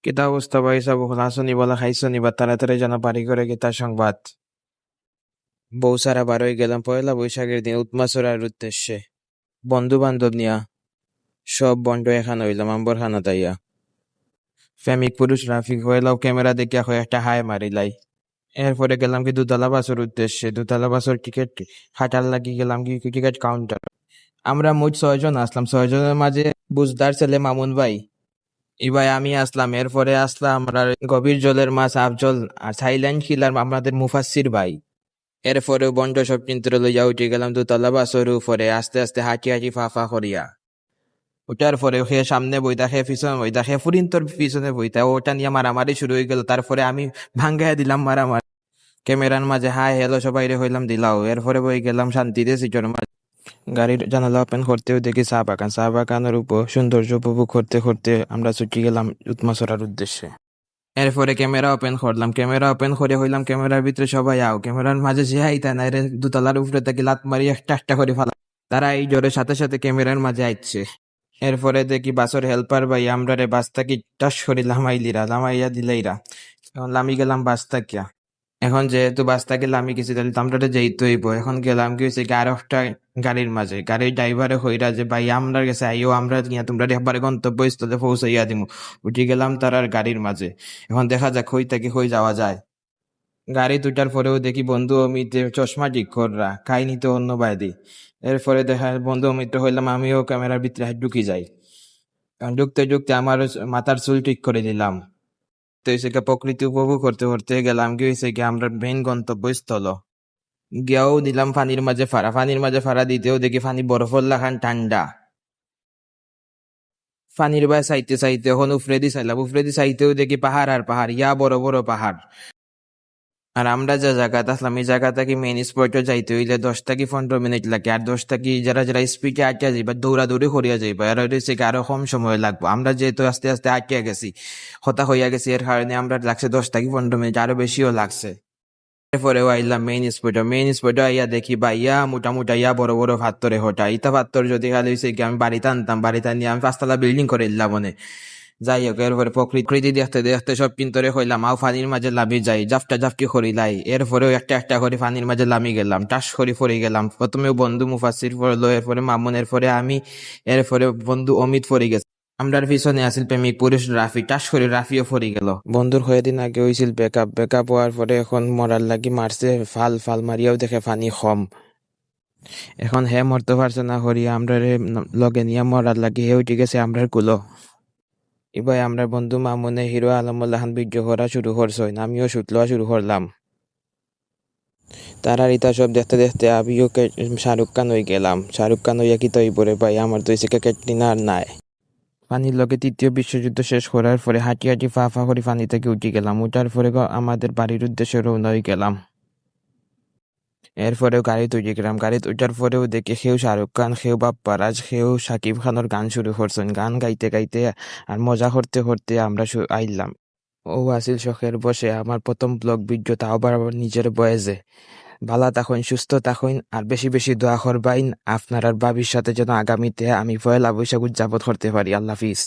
কিতা অবস্থা ভাই সব হাসনি বলা খাইছনি বা তাড়াতাড়ি যেন বাড়ি করে গীতা সংবাদ বউ সারা বার হয়ে গেলাম পয়লা বৈশাখের দিন উৎমাসরার উদ্দেশ্যে বন্ধু বান্ধব নিয়া সব বন্ড এখান হইলাম আম্বর খানা তাইয়া প্রেমিক পুরুষ রাফিক হইলাও ক্যামেরা দেখিয়া হয়ে একটা হাই মারিলাই এরপরে গেলাম কি দুতলা বাসের উদ্দেশ্যে দুতলা বাসের টিকিট হাঁটার লাগি গেলাম কি টিকিট কাউন্টার আমরা মোট 6 জন আসলাম 6 জনের মাঝে বুঝদার ছেলে মামুন ভাই এবার আমি আসলাম এরপরে আসলাম আমরা গভীর জলের মাছ আফজল আর সাইলেন্ট কিলার আমাদের মুফাসসির ভাই এরপরেও বন্ড সব চিন্তা লইয়া উঠে গেলাম দোতলা বাসের উপরে আস্তে আস্তে হাঁটি হাঁটি ফা ফা করিয়া ওটার পরে সে সামনে বইতা সে পিছনে বইতা সে ফুরিন্তর পিছনে বইতা ওটা নিয়ে মারামারি শুরু হয়ে গেল তারপরে আমি ভাঙ্গাই দিলাম মারামারি ক্যামেরার মাঝে হাই হ্যালো সবাই রে হইলাম দিলাও এরপরে বই গেলাম শান্তিতে সিটের মাঝে গাড়ির জানালা ওপেন করতেও দেখি চা বাগানের উপর সৌন্দর্য উপভোগ করতে করতে আমরা ছুটি গেলাম উৎমাসরার উদ্দেশ্যে এরপরে ক্যামেরা ওপেন করে হইলাম ক্যামেরার ভিতরে সবাই আও ক্যামেরার মাঝে যে আইতা না রে দুতলার উপরে তাকে লাত মারি একটা একটা করে ফালা তারা এই জোরের সাথে সাথে ক্যামেরার মাঝে আইছে এরপরে দেখি বাসর হেল্পার ভাই আমরা রে বাস থাকি টাস করে লামাইয়া দিলাইরা এখন লামি গেলাম বাস থাকিয়া এখন যেহেতু বাস থেকে লামি গেছি তাহলে তো আমরা যেতে হইব এখন গেলাম কি হয়েছে আর একটা গাড়ির মাঝে গাড়ির ড্রাইভারে হইরা যে ভাই আমরা গেছে আইও আমরা গিয়া তোমরা একবারে গন্তব্যস্থলে পৌঁছাইয়া দিমু উঠি গেলাম তার আর গাড়ির মাঝে এখন দেখা যাক হই থেকে হই যাওয়া যায় গাড়ি দুটার পরেও দেখি বন্ধু অমিত চশমা ঠিক কররা খাইনি তো অন্য বাইদি এরপরে দেখা বন্ধু অমিত হইলাম আমিও ক্যামেরার ভিতরে ঢুকি যাই ঢুকতে ঢুকতে আমার মাথার চুল ঠিক করে দিলাম তো হয়েছে প্রকৃতি উপভোগ করতে করতে গেলাম কি হয়েছে কি আমরা মেইন গন্তব্যস্থল গিয়াও দিলাম পানির মাঝে ফাড়া দিতেও দেখি পানি বরফর লাখান ঠান্ডা পানির বাই চাইতে চাইতে এখন উফরে দি চাইতেও দেখি পাহাড় আর পাহাড় ইয়া বড় বড় পাহাড় আর আমরা যে জায়গাতে আসলাম এই জায়গা থেকে মেইন স্পটে যাইতে হইলে 10 থেকে 15 মিনিট লাগে আর 10 থেকে যারা যারা স্পিডে আটকে যাইবা দৌড়াদৌড়ি করিয়া যাইবা আর হইছে আরো কম সময় লাগবে আমরা যেহেতু আস্তে আস্তে আটকে গেছি হতা হইয়া গেছি এর কারণে আমরা লাগছে 10 থেকে 15 মিনিট আরো বেশিও লাগছে এরপরে আইলাম মেইন স্পটে আইয়া দেখি বা ইয়া মোটামুটি ইয়া বড় বড় পাথরে হটা ইতা পাথর যদি খালি হয়েছে কি আমি বাড়িতে আনতাম বাড়িতে নিয়ে আমি 5 তলা বিল্ডিং করে দিলাম মনে যাই হোক এরপরে প্রকৃতি দেখতে দেখতে সব পিন্তরে হইলাম আও পানির মাঝে লামি যাই জাফটি করিলাই এরপরেও একটা একটা করে পানির মাঝে লামি গেলাম টাস করে পড়ে গেলাম প্রথমে বন্ধু মুফাসির পড়লো এরপরে মামুন এরপরে আমি এরপরে বন্ধু অমিত পড়ে গেছে আমরার পিছনে আসিল প্রেমিক পুরুষ রাফি টাস করে রাফিও পড়ে গেল বন্ধুর কয়েকদিন আগে হয়েছিল বেকআপ হওয়ার পরে এখন মরার লাগি মারছে ফাল মারিয়াও দেখে পানি কম এখন হে মরতে পারছে না হরিয়া আমরা লগে নিয়ে মরার লাগি হেউ ঠিক আছে আমরার কুলো এবার আমরা বন্ধু মামুনে হিরো আলমুল্লাহান ভিডিও করা শুরু করছেন আমিও শুট লওয়া শুরু করলাম তারা ইতা সব দেখতে দেখতে আমিও শাহরুখ খান হয়ে গেলাম শাহরুখ খান হইয়া কি তৈ পরে ভাই আমার তো এসে ক্যাটরিনা আর নাই পানির লগে ৩য় বিশ্বযুদ্ধ শেষ করার পরে হাঁটি হাঁটি ফা ফা করে পানি থেকে উঠে গেলাম উঠার পরে আমাদের বাড়ির উদ্দেশ্যে রওনা হয়ে গেলাম এরপরেও গাড়িতে উঠে গেলাম গাড়িতে উঠার পরেও দেখি সেও শাহরুখ খান সেও বাপ্পারাজ সেও সাকিব খানের গান শুরু করছেন গান গাইতে গাইতে আর মজা করতে করতে আমরা আইলাম ও আসিল শখের বসে আমার প্রথম ব্লগ ভিডিও তাও আবার নিজের বয়সে ভালো থাকুন সুস্থ থাকুন আর বেশি বেশি দোয়া করবাইন আপনার আর ভাবির সাথে যেন আগামীতে আমি পয়লা বৈশাখ উদযাপন করতে পারি আল্লাহ হাফিজ।